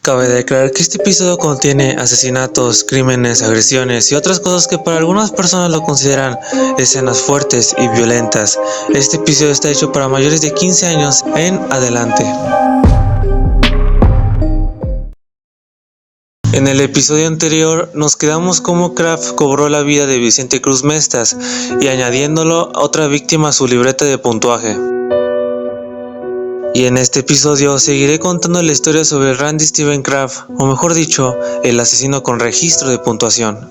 Cabe declarar que este episodio contiene asesinatos, crímenes, agresiones y otras cosas que para algunas personas lo consideran escenas fuertes y violentas. Este episodio está hecho para mayores de 15 años en adelante. En el episodio anterior nos quedamos cómo Kraft cobró la vida de Vicente Cruz Mestas y añadiéndolo a otra víctima a su libreta de puntuaje. Y en este episodio seguiré contando la historia sobre Randy Steven Kraft, o mejor dicho, el asesino con registro de puntuación.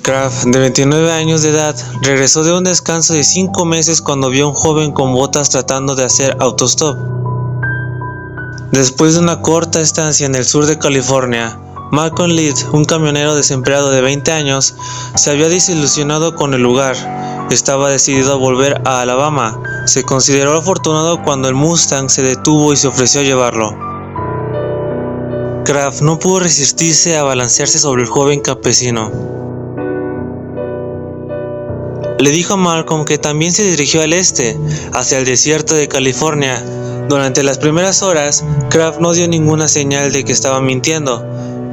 Kraft, de 29 años de edad, regresó de un descanso de 5 meses cuando vio a un joven con botas tratando de hacer autostop. Después de una corta estancia en el sur de California, Malcolm Lead, un camionero desempleado de 20 años, se había desilusionado con el lugar. Estaba decidido a volver a Alabama. Se consideró afortunado cuando el Mustang se detuvo y se ofreció a llevarlo. Kraft no pudo resistirse a balancearse sobre el joven campesino. Le dijo a Malcolm que también se dirigió al este, hacia el desierto de California. Durante las primeras horas, Kraft no dio ninguna señal de que estaba mintiendo,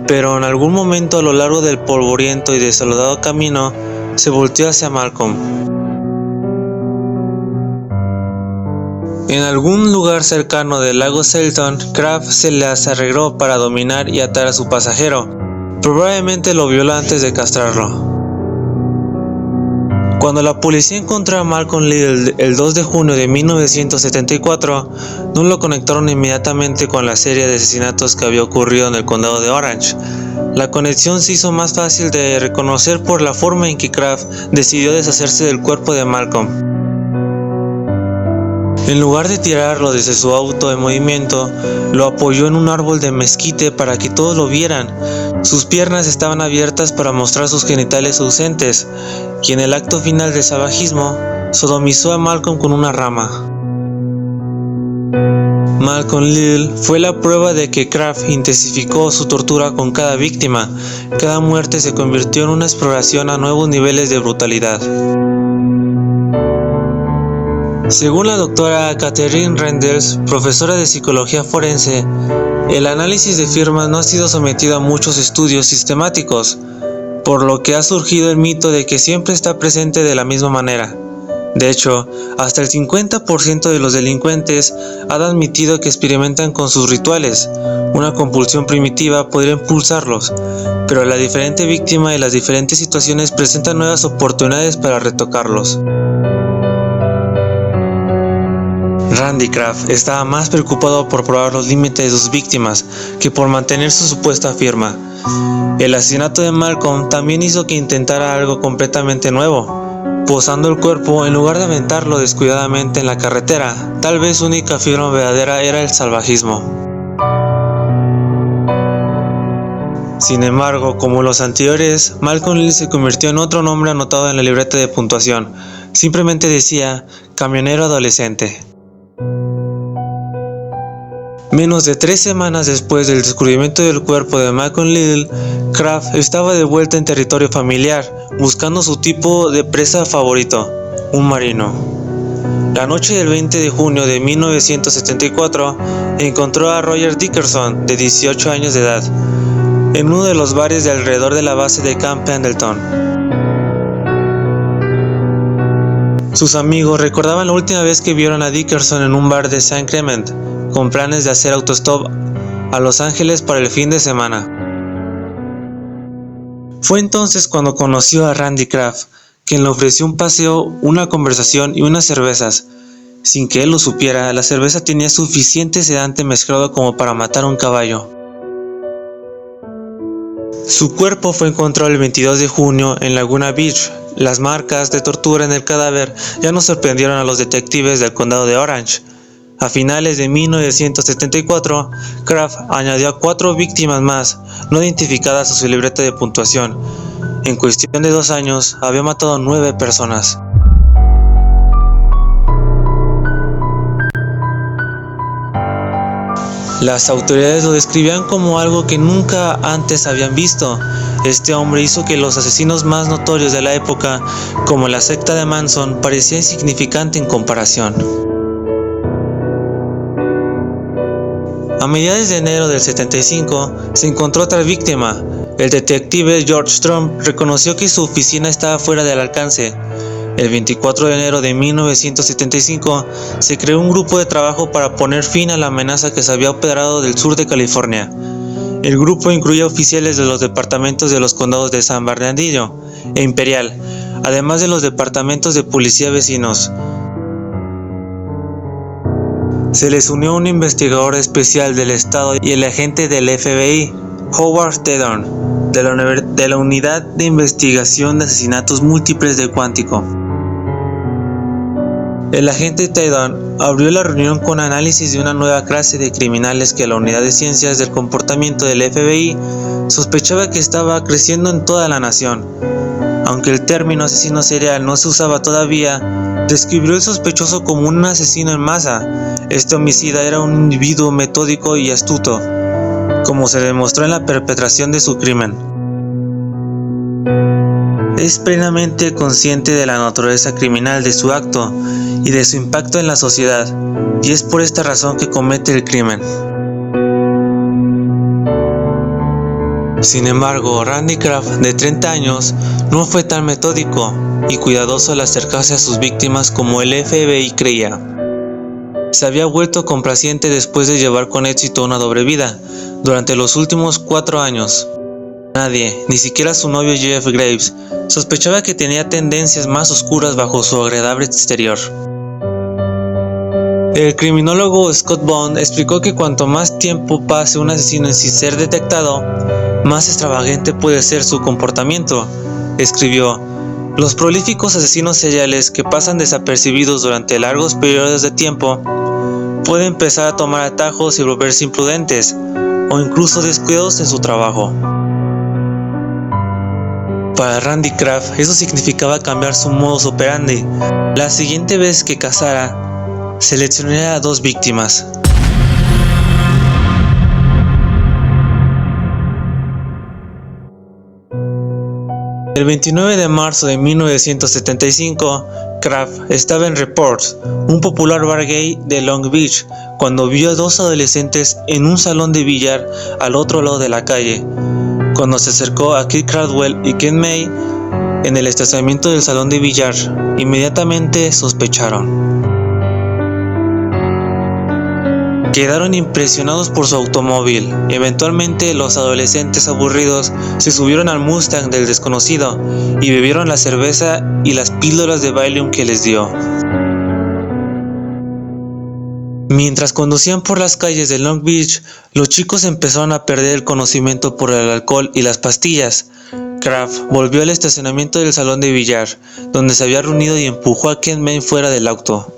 pero en algún momento a lo largo del polvoriento y desolado camino, se volteó hacia Malcolm. En algún lugar cercano del lago Selton, Kraft se las arregló para dominar y atar a su pasajero. Probablemente lo violó antes de castrarlo. Cuando la policía encontró a Malcolm Little el 2 de junio de 1974, no lo conectaron inmediatamente con la serie de asesinatos que había ocurrido en el condado de Orange. La conexión se hizo más fácil de reconocer por la forma en que Kraft decidió deshacerse del cuerpo de Malcolm. En lugar de tirarlo desde su auto en movimiento, lo apoyó en un árbol de mezquite para que todos lo vieran. Sus piernas estaban abiertas para mostrar sus genitales ausentes, y en el acto final del salvajismo, sodomizó a Malcolm con una rama. Malcolm Little fue la prueba de que Kraft intensificó su tortura con cada víctima. Cada muerte se convirtió en una exploración a nuevos niveles de brutalidad. Según la doctora Catherine Renders, profesora de psicología forense, el análisis de firmas no ha sido sometido a muchos estudios sistemáticos, por lo que ha surgido el mito de que siempre está presente de la misma manera. De hecho, hasta el 50% de los delincuentes han admitido que experimentan con sus rituales. Una compulsión primitiva podría impulsarlos, pero la diferente víctima y las diferentes situaciones presentan nuevas oportunidades para retocarlos. Randy Kraft estaba más preocupado por probar los límites de sus víctimas que por mantener su supuesta firma. El asesinato de Malcolm también hizo que intentara algo completamente nuevo, posando el cuerpo en lugar de aventarlo descuidadamente en la carretera. Tal vez su única firma verdadera era el salvajismo. Sin embargo, como los anteriores, Malcolm Lee se convirtió en otro nombre anotado en la libreta de puntuación. Simplemente decía camionero adolescente. Menos de 3 semanas después del descubrimiento del cuerpo de Malcolm Little, Kraft estaba de vuelta en territorio familiar, buscando su tipo de presa favorito, un marino. La noche del 20 de junio de 1974, encontró a Roger Dickerson, de 18 años de edad, en uno de los bares de alrededor de la base de Camp Pendleton. Sus amigos recordaban la última vez que vieron a Dickerson en un bar de St. Clement, con planes de hacer autostop a Los Ángeles para el fin de semana. Fue entonces cuando conoció a Randy Kraft, quien le ofreció un paseo, una conversación y unas cervezas. Sin que él lo supiera, la cerveza tenía suficiente sedante mezclado como para matar a un caballo. Su cuerpo fue encontrado el 22 de junio en Laguna Beach. Las marcas de tortura en el cadáver ya no sorprendieron a los detectives del condado de Orange. A finales de 1974, Kraft añadió a 4 víctimas más, no identificadas a su libreta de puntuación. En cuestión de 2 años, había matado a 9 personas. Las autoridades lo describían como algo que nunca antes habían visto. Este hombre hizo que los asesinos más notorios de la época, como la secta de Manson, parecía insignificante en comparación. A mediados de enero del 75 se encontró otra víctima. El detective George Strom reconoció que su oficina estaba fuera del alcance. El 24 de enero de 1975 se creó un grupo de trabajo para poner fin a la amenaza que se había operado del sur de California. El grupo incluía oficiales de los departamentos de los condados de San Bernardino e Imperial, además de los departamentos de policía vecinos. Se les unió un investigador especial del estado y el agente del FBI, Howard Teddon, de la Unidad de Investigación de Asesinatos Múltiples de Quantico. El agente Teddon abrió la reunión con análisis de una nueva clase de criminales que la Unidad de Ciencias del Comportamiento del FBI sospechaba que estaba creciendo en toda la nación. Aunque el término asesino serial no se usaba todavía, describió al sospechoso como un asesino en masa. Este homicida era un individuo metódico y astuto, como se demostró en la perpetración de su crimen. Es plenamente consciente de la naturaleza criminal de su acto y de su impacto en la sociedad, y es por esta razón que comete el crimen. Sin embargo, Randy Kraft, de 30 años, no fue tan metódico y cuidadoso al acercarse a sus víctimas como el FBI creía. Se había vuelto complaciente después de llevar con éxito una doble vida durante los últimos 4 años. Nadie, ni siquiera su novio Jeff Graves, sospechaba que tenía tendencias más oscuras bajo su agradable exterior. El criminólogo Scott Bond explicó que cuanto más tiempo pase un asesino sin ser detectado, más extravagante puede ser su comportamiento. Escribió: "Los prolíficos asesinos seriales que pasan desapercibidos durante largos periodos de tiempo pueden empezar a tomar atajos y volverse imprudentes o incluso descuidados en su trabajo". Para Randy Kraft, eso significaba cambiar su modus operandi. La siguiente vez que cazara, seleccionaría a 2 víctimas. El 29 de marzo de 1975, Kraft estaba en Reports, un popular bar gay de Long Beach, cuando vio a 2 adolescentes en un salón de billar al otro lado de la calle. Cuando se acercó a Keith Caldwell y Ken May en el estacionamiento del salón de billar, inmediatamente sospecharon. Quedaron impresionados por su automóvil. Eventualmente, los adolescentes aburridos se subieron al Mustang del desconocido y bebieron la cerveza y las píldoras de Valium que les dio. Mientras conducían por las calles de Long Beach, los chicos empezaron a perder el conocimiento por el alcohol y las pastillas. Kraft volvió al estacionamiento del salón de billar, donde se había reunido, y empujó a Ken May fuera del auto.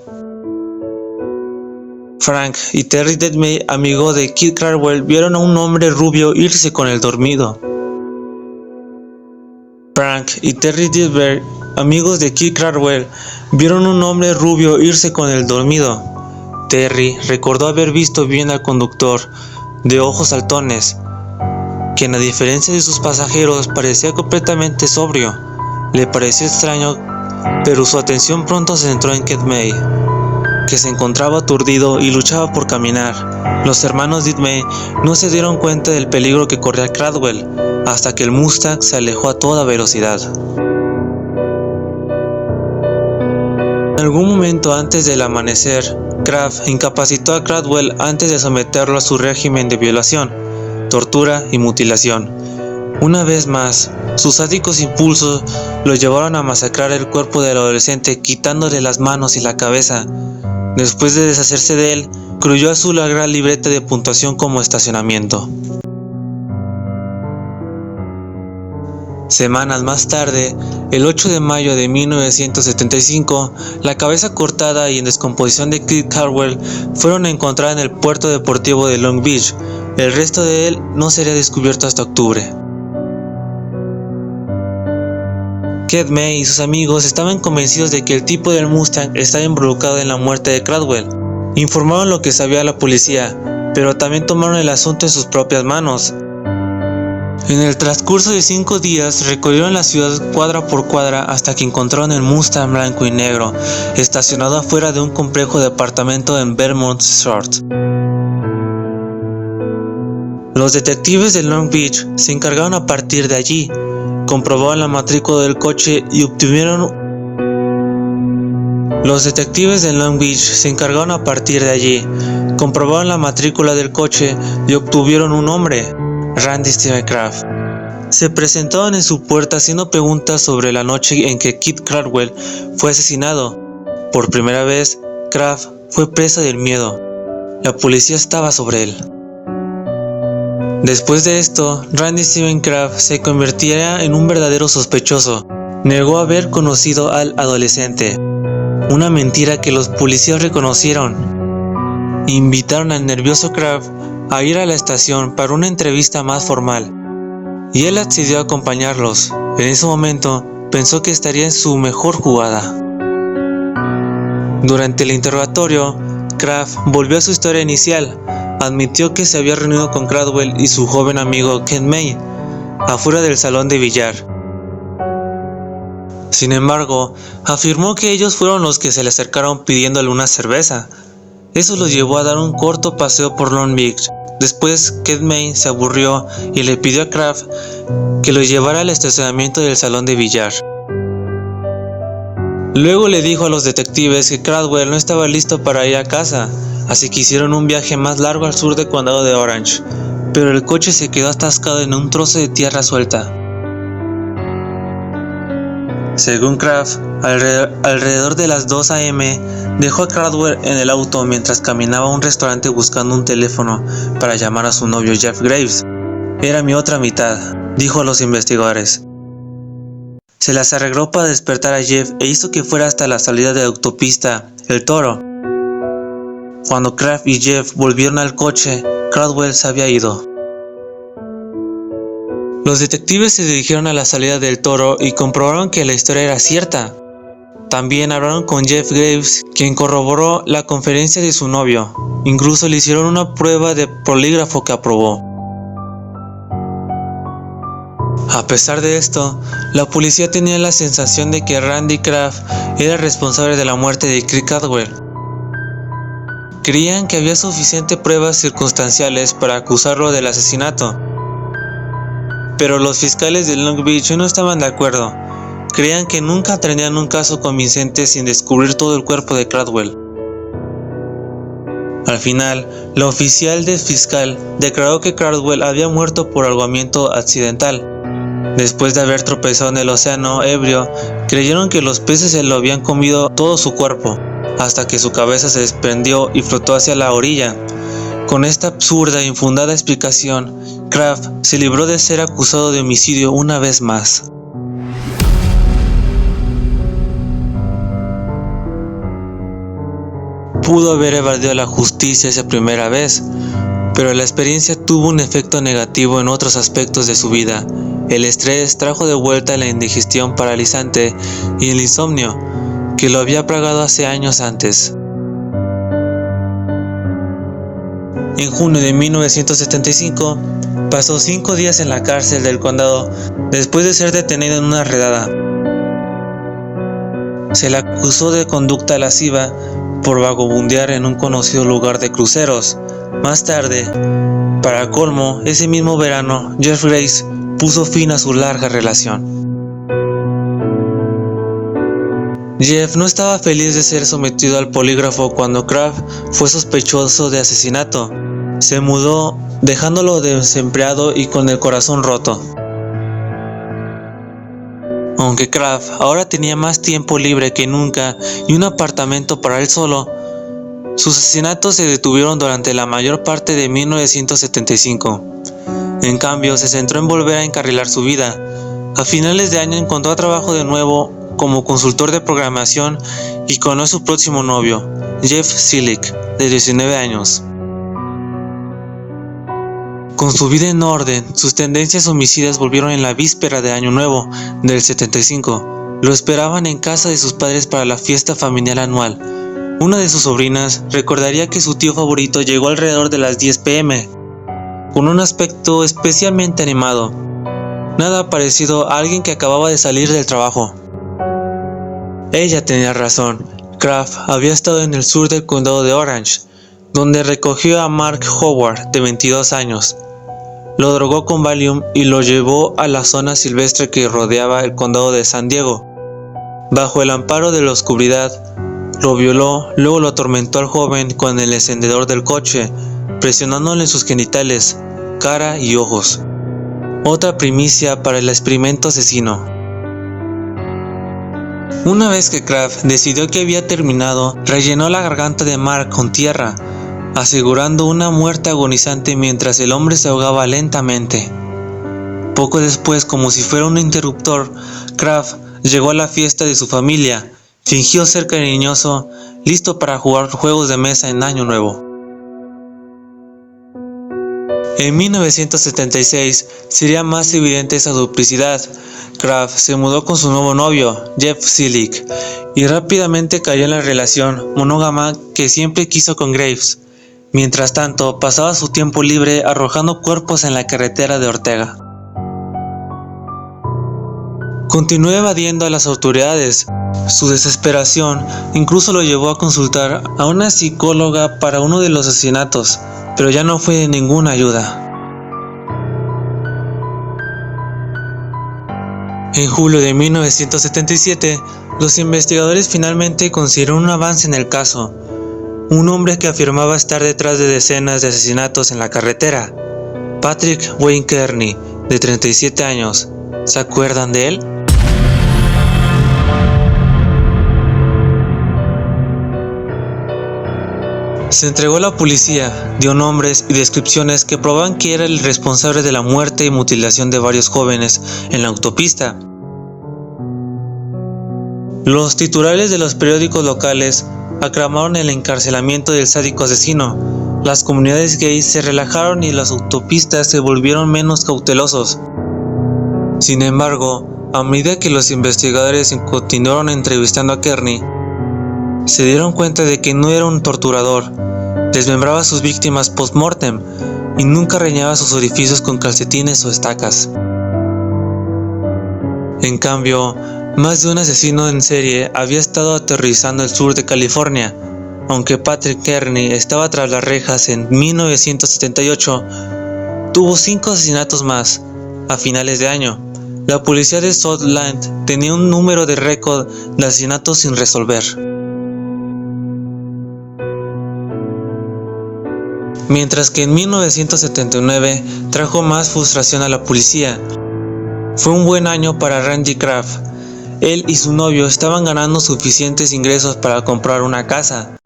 Frank y Terry Detmey, amigo de Keith Caldwell, vieron a un hombre rubio irse con el dormido. Frank y Terry Detmey, amigos de Keith Caldwell, vieron a un hombre rubio irse con el dormido. Terry recordó haber visto bien al conductor, de ojos saltones, quien a diferencia de sus pasajeros parecía completamente sobrio. Le pareció extraño, pero su atención pronto se centró en Ken May, que se encontraba aturdido y luchaba por caminar. Los hermanos Detmey no se dieron cuenta del peligro que corría Caldwell hasta que el Mustang se alejó a toda velocidad. En algún momento antes del amanecer, Kraft incapacitó a Caldwell antes de someterlo a su régimen de violación, tortura y mutilación. Una vez más, sus sádicos impulsos lo llevaron a masacrar el cuerpo del adolescente, quitándole las manos y la cabeza. Después de deshacerse de él, creyó a su larga libreta de puntuación como estacionamiento. Semanas más tarde, el 8 de mayo de 1975, la cabeza cortada y en descomposición de Keith Caldwell fueron encontradas en el puerto deportivo de Long Beach. El resto de él no sería descubierto hasta octubre. Ken May y sus amigos estaban convencidos de que el tipo del Mustang estaba involucrado en la muerte de Caldwell. Informaron lo que sabía la policía, pero también tomaron el asunto en sus propias manos. En el transcurso de 5 días recorrieron la ciudad cuadra por cuadra hasta que encontraron el Mustang blanco y negro estacionado afuera de un complejo de apartamento en Vermont Shores. Los detectives de Long Beach se encargaron a partir de allí, comprobaron la matrícula del coche y obtuvieron un nombre, Randy Steven Kraft. Se presentaron en su puerta haciendo preguntas sobre la noche en que Kit Cradwell fue asesinado. Por primera vez, Kraft fue presa del miedo. La policía estaba sobre él. Después de esto, Randy Steven Kraft se convertiría en un verdadero sospechoso. Negó haber conocido al adolescente, una mentira que los policías reconocieron. Invitaron al nervioso Kraft a ir a la estación para una entrevista más formal, y él accedió a acompañarlos. En ese momento, pensó que estaría en su mejor jugada. Durante el interrogatorio, Kraft volvió a su historia inicial. Admitió que se había reunido con Cradwell y su joven amigo Ken May afuera del salón de billar. Sin embargo, afirmó que ellos fueron los que se le acercaron pidiéndole una cerveza. Eso los llevó a dar un corto paseo por Long Beach. Después, Ken May se aburrió y le pidió a Kraft que lo llevara al estacionamiento del salón de billar. Luego le dijo a los detectives que Cradwell no estaba listo para ir a casa, así que hicieron un viaje más largo al sur del condado de Orange, pero el coche se quedó atascado en un trozo de tierra suelta. Según Kraft, alrededor de las 2 a.m., dejó a Cradwell en el auto mientras caminaba a un restaurante buscando un teléfono para llamar a su novio Jeff Graves. Era mi otra mitad, dijo a los investigadores. Se las arregló para despertar a Jeff e hizo que fuera hasta la salida de la autopista El Toro. Cuando Kraft y Jeff volvieron al coche, Cradwell se había ido. Los detectives se dirigieron a la salida del Toro y comprobaron que la historia era cierta. También hablaron con Jeff Graves, quien corroboró la conferencia de su novio. Incluso le hicieron una prueba de polígrafo que aprobó. A pesar de esto, la policía tenía la sensación de que Randy Kraft era responsable de la muerte de Kit Cradwell. Creían que había suficientes pruebas circunstanciales para acusarlo del asesinato. Pero los fiscales de Long Beach no estaban de acuerdo. Creían que nunca tendrían un caso convincente sin descubrir todo el cuerpo de Cradwell. Al final, la oficial del fiscal declaró que Cradwell había muerto por ahogamiento accidental. Después de haber tropezado en el océano ebrio, creyeron que los peces se lo habían comido todo su cuerpo, hasta que su cabeza se desprendió y flotó hacia la orilla. Con esta absurda e infundada explicación, Kraft se libró de ser acusado de homicidio una vez más. Pudo haber evadido la justicia esa primera vez, pero la experiencia tuvo un efecto negativo en otros aspectos de su vida. El estrés trajo de vuelta la indigestión paralizante y el insomnio, que lo había plagado hace años antes. En junio de 1975, pasó 5 días en la cárcel del condado después de ser detenido en una redada. Se le acusó de conducta lasciva por vagabundear en un conocido lugar de cruceros. Más tarde, para colmo, ese mismo verano, Jeff Graves puso fin a su larga relación. Jeff no estaba feliz de ser sometido al polígrafo cuando Kraft fue sospechoso de asesinato. Se mudó, dejándolo desempleado y con el corazón roto. Aunque Kraft ahora tenía más tiempo libre que nunca y un apartamento para él solo, sus asesinatos se detuvieron durante la mayor parte de 1975. En cambio, se centró en volver a encarrilar su vida. A finales de año encontró trabajo de nuevo como consultor de programación y conoció a su próximo novio, Jeff Silic, de 19 años. Con su vida en orden, sus tendencias homicidas volvieron en la víspera de Año Nuevo del 75. Lo esperaban en casa de sus padres para la fiesta familiar anual. Una de sus sobrinas recordaría que su tío favorito llegó alrededor de las 10 p.m. con un aspecto especialmente animado. Nada parecido a alguien que acababa de salir del trabajo. Ella tenía razón. Kraft había estado en el sur del condado de Orange, donde recogió a Mark Howard, de 22 años. lo drogó con Valium y lo llevó a la zona silvestre que rodeaba el condado de San Diego. Bajo el amparo de la oscuridad, lo violó, luego lo atormentó al joven con el encendedor del coche, presionándole en sus genitales, cara y ojos. Otra primicia para el experimento asesino. Una vez que Kraft decidió que había terminado, rellenó la garganta de Mark con tierra, asegurando una muerte agonizante mientras el hombre se ahogaba lentamente. Poco después, como si fuera un interruptor, Kraft llegó a la fiesta de su familia, fingió ser cariñoso, listo para jugar juegos de mesa en Año Nuevo. En 1976 sería más evidente esa duplicidad. Kraft se mudó con su nuevo novio, Jeff Selig, y rápidamente cayó en la relación monógama que siempre quiso con Graves. Mientras tanto, pasaba su tiempo libre arrojando cuerpos en la carretera de Ortega. Continuó evadiendo a las autoridades. Su desesperación incluso lo llevó a consultar a una psicóloga para uno de los asesinatos, pero ya no fue de ninguna ayuda. En julio de 1977, los investigadores finalmente consiguieron un avance en el caso. Un hombre que afirmaba estar detrás de decenas de asesinatos en la carretera, Patrick Wayne Kearney, de 37 años. ¿Se acuerdan de él? Se entregó a la policía, dio nombres y descripciones que probaban que era el responsable de la muerte y mutilación de varios jóvenes en la autopista. Los titulares de los periódicos locales aclamaron el encarcelamiento del sádico asesino. Las comunidades gays se relajaron y las autopistas se volvieron menos cautelosos. Sin embargo, a medida que los investigadores continuaron entrevistando a Kearney, se dieron cuenta de que no era un torturador, desmembraba a sus víctimas post-mortem y nunca reñaba sus orificios con calcetines o estacas. En cambio, más de un asesino en serie había estado aterrorizando el sur de California. Aunque Patrick Kearney estaba tras las rejas en 1978, tuvo 5 asesinatos más a finales de año. La policía de Southland tenía un número de récord de asesinatos sin resolver. Mientras que en 1979 trajo más frustración a la policía. Fue un buen año para Randy Kraft. Él y su novio estaban ganando suficientes ingresos para comprar una casa.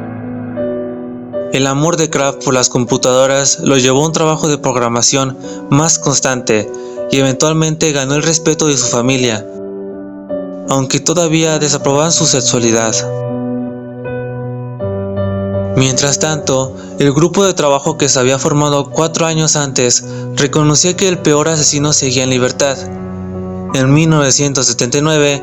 El amor de Kraft por las computadoras lo llevó a un trabajo de programación más constante y eventualmente ganó el respeto de su familia, aunque todavía desaprobaban su sexualidad. Mientras tanto, el grupo de trabajo que se había formado 4 años antes reconocía que el peor asesino seguía en libertad. En 1979,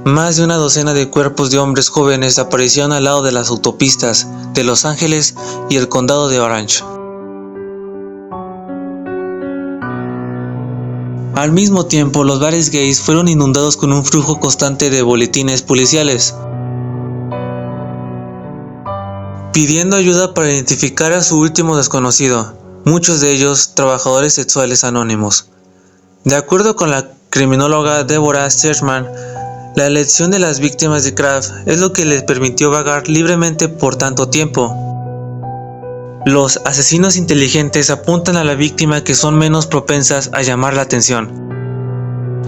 más de una docena de cuerpos de hombres jóvenes aparecieron al lado de las autopistas de Los Ángeles y el condado de Orange. Al mismo tiempo, los bares gays fueron inundados con un flujo constante de boletines policiales, pidiendo ayuda para identificar a su último desconocido, muchos de ellos trabajadores sexuales anónimos. De acuerdo con la criminóloga Deborah Sherman, la elección de las víctimas de Kraft es lo que les permitió vagar libremente por tanto tiempo. Los asesinos inteligentes apuntan a la víctima que son menos propensas a llamar la atención.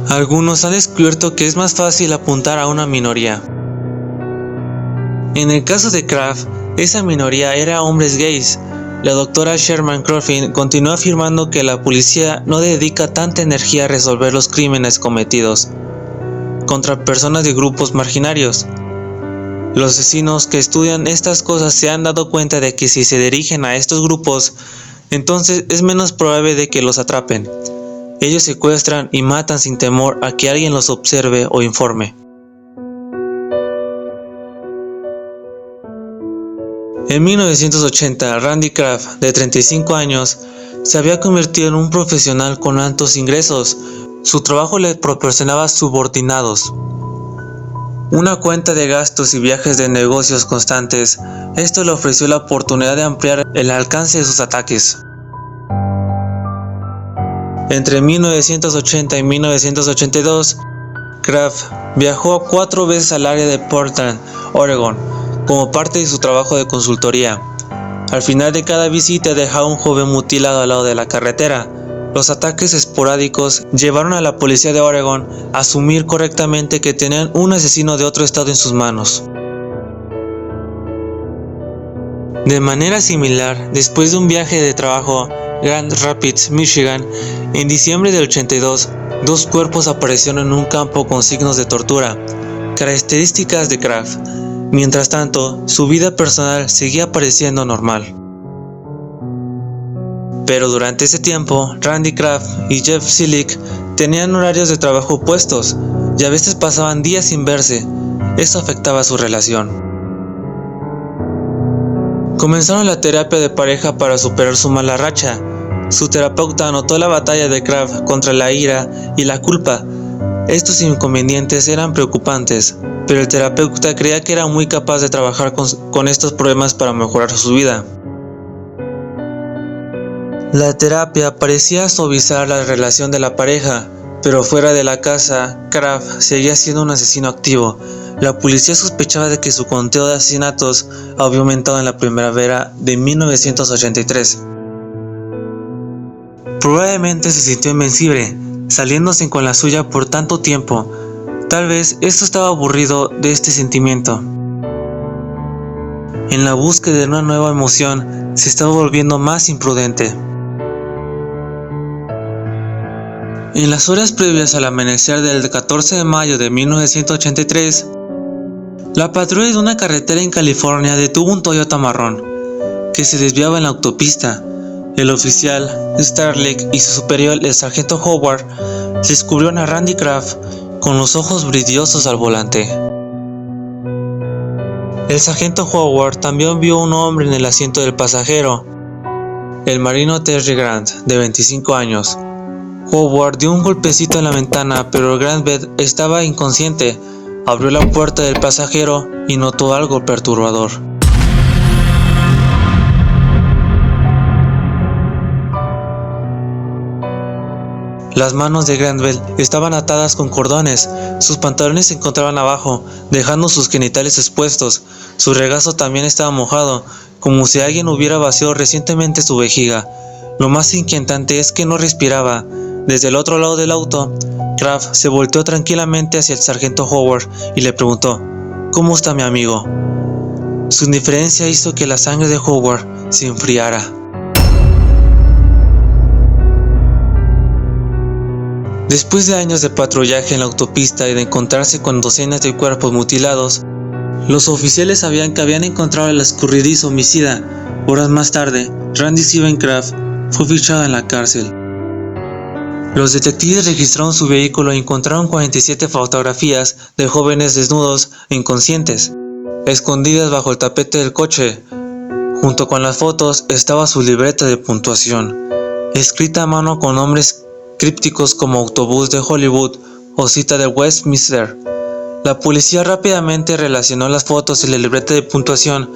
Algunos han descubierto que es más fácil apuntar a una minoría. En el caso de Kraft, esa minoría era hombres gays. La doctora Sherman Coffin continuó afirmando que la policía no dedica tanta energía a resolver los crímenes cometidos contra personas de grupos marginarios. Los asesinos que estudian estas cosas se han dado cuenta de que si se dirigen a estos grupos, entonces es menos probable de que los atrapen. Ellos secuestran y matan sin temor a que alguien los observe o informe. En 1980, Randy Kraft, de 35 años, se había convertido en un profesional con altos ingresos. Su trabajo le proporcionaba subordinados, una cuenta de gastos y viajes de negocios constantes. Esto le ofreció la oportunidad de ampliar el alcance de sus ataques. Entre 1980 y 1982, Kraft viajó 4 veces al área de Portland, Oregón, como parte de su trabajo de consultoría. Al final de cada visita dejaba a un joven mutilado al lado de la carretera. Los ataques esporádicos llevaron a la policía de Oregón a asumir correctamente que tenían un asesino de otro estado en sus manos. De manera similar, después de un viaje de trabajo a Grand Rapids, Michigan, en diciembre del 82, 2 cuerpos aparecieron en un campo con signos de tortura, características de Kraft. Mientras tanto, su vida personal seguía pareciendo normal. Pero durante ese tiempo, Randy Kraft y Jeff Zillick tenían horarios de trabajo opuestos y a veces pasaban días sin verse. Eso afectaba su relación. Comenzaron la terapia de pareja para superar su mala racha. Su terapeuta anotó la batalla de Kraft contra la ira y la culpa. Estos inconvenientes eran preocupantes, pero el terapeuta creía que era muy capaz de trabajar con estos problemas para mejorar su vida. La terapia parecía suavizar la relación de la pareja, pero fuera de la casa, Kraft seguía siendo un asesino activo. La policía sospechaba de que su conteo de asesinatos había aumentado en la primavera de 1983. Probablemente se sintió invencible, saliéndose con la suya por tanto tiempo. Tal vez esto estaba aburrido de este sentimiento. En la búsqueda de una nueva emoción, se estaba volviendo más imprudente. En las horas previas al amanecer del 14 de mayo de 1983, la patrulla de una carretera en California detuvo un Toyota marrón que se desviaba en la autopista. El oficial Starlick y su superior, el sargento Howard, descubrieron a Randy Kraft con los ojos brillosos al volante. El sargento Howard también vio un hombre en el asiento del pasajero, el marino Terry Grant, de 25 años. Howard dio un golpecito en la ventana, pero Grant estaba inconsciente. Abrió la puerta del pasajero y notó algo perturbador. Las manos de Granville estaban atadas con cordones, sus pantalones se encontraban abajo, dejando sus genitales expuestos. Su regazo también estaba mojado, como si alguien hubiera vaciado recientemente su vejiga. Lo más inquietante es que no respiraba. Desde el otro lado del auto, Kraft se volteó tranquilamente hacia el sargento Howard y le preguntó: ¿Cómo está mi amigo? Su indiferencia hizo que la sangre de Howard se enfriara. Después de años de patrullaje en la autopista y de encontrarse con docenas de cuerpos mutilados, los oficiales sabían que habían encontrado al escurridizo homicida. Horas más tarde, Randy Steven Kraft fue fichado en la cárcel. Los detectives registraron su vehículo y encontraron 47 fotografías de jóvenes desnudos e inconscientes, escondidas bajo el tapete del coche. Junto con las fotos estaba su libreta de puntuación, escrita a mano con nombres crípticos como autobús de Hollywood o cita de Westminster. La policía rápidamente relacionó las fotos y la libreta de puntuación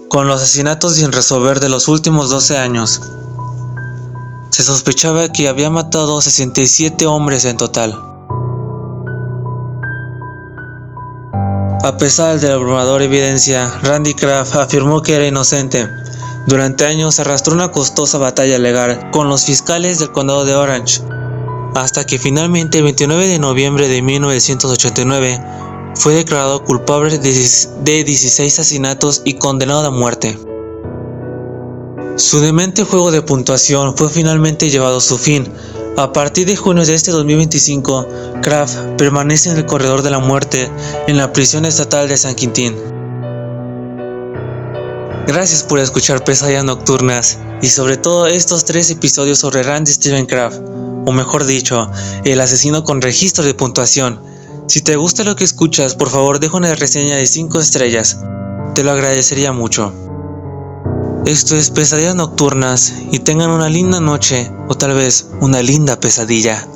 con los asesinatos sin resolver de los últimos 12 años. Se sospechaba que había matado 67 hombres en total. A pesar de la abrumadora evidencia, Randy Kraft afirmó que era inocente. Durante años arrastró una costosa batalla legal con los fiscales del condado de Orange, hasta que finalmente el 29 de noviembre de 1989 fue declarado culpable de 16 asesinatos y condenado a muerte. Su demente juego de puntuación fue finalmente llevado a su fin. A partir de junio de este 2025, Kraft permanece en el corredor de la muerte en la prisión estatal de San Quintín. Gracias por escuchar Pesadillas Nocturnas y sobre todo estos 3 episodios sobre Randy Steven Kraft, o mejor dicho, el asesino con registro de puntuación. Si te gusta lo que escuchas, por favor deja una reseña de 5 estrellas. Te lo agradecería mucho. Esto es Pesadillas Nocturnas y tengan una linda noche o tal vez una linda pesadilla.